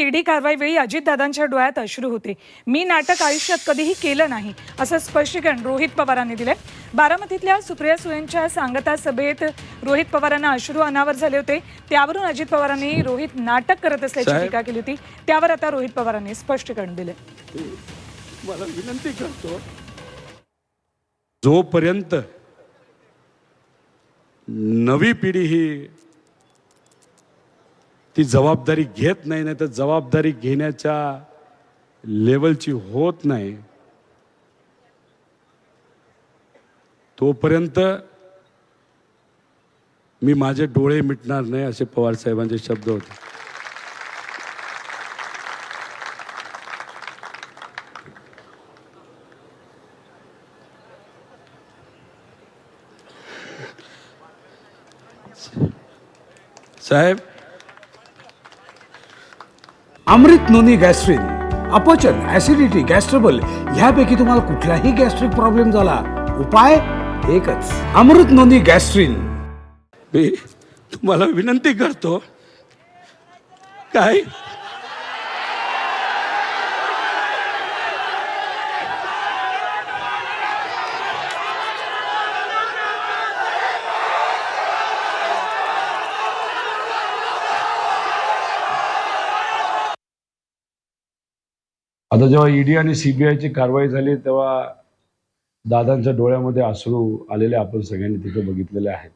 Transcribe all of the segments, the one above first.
ED कारवाईवेळी अजितदादांच्या डोळ्यात अश्रू होते. मी नाटक आयुष्यात कधीही केलं नाही असं स्पष्टीकरण रोहित पवारांनी दिले. बारामतीतल्या सुप्रिया सुळेंच्या सांगता सभेत रोहित पवारांना अश्रू अनावर झाले होते. त्यावरून अजित पवारांनी रोहित नाटक करत असल्याची टीका केली होती. त्यावर आता रोहित पवारांनी स्पष्टीकरण दिले. मला विनंती करतो, जोपर्यंत नवी पिढी ही ती जबाबदारी घेत नाही, नाही तर जबाबदारी घेण्याच्या लेवलची होत नाही, तोपर्यंत मी माझे डोळे मिटणार नाही, असे पवार साहेबांचे शब्द होते. साहेब, अमृत नोनी गॅस्ट्रिन, अपचन, ऍसिडिटी, गॅस्ट्रबल ह्यापैकी तुम्हाला कुठलाही गॅस्ट्रिक प्रॉब्लेम झाला, उपाय एकच, अमृत नोनी गॅस्ट्रिन. मी तुम्हाला विनंती करतो, काय आता जेव्हा ईडी आणि सीबीआयची कारवाई झाली तेव्हा दादांच्या डोळ्यामध्ये अश्रू आलेले आपण सगळ्यांनी तिथे बघितलेले आहेत.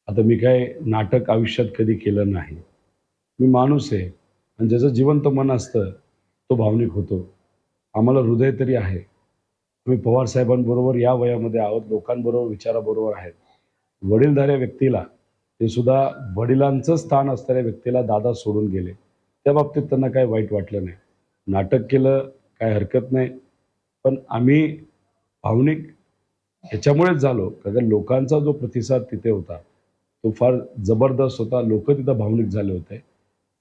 आता मी काय नाटक आयुष्यात कधी केलं नाही. मी माणूस आहे आणि ज्याचं जिवंत मन असतं तो भावनिक होतो. आम्हाला हृदय तरी आहे. आम्ही पवार साहेबांबरोबर या वयामध्ये आहोत, लोकांबरोबर विचाराबरोबर आहेत. वडीलधाऱ्या व्यक्तीला, ते सुद्धा वडिलांचं स्थान असणाऱ्या व्यक्तीला दादा सोडून गेले, त्या बाबतीत त्यांना काय वाईट वाटलं नाही. नाटक केलं काय हरकत नाही, पण आम्ही भावनिक ह्याच्यामुळेच झालो कारण लोकांचा जो प्रतिसाद तिथे होता तो फार जबरदस्त होता. लोक तिथं भावनिक झाले होते.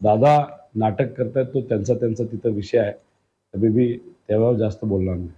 दादा नाटक करतायत तो त्यांचा तिथं विषय आहे. मी त्यावर जास्त बोलणार नाही.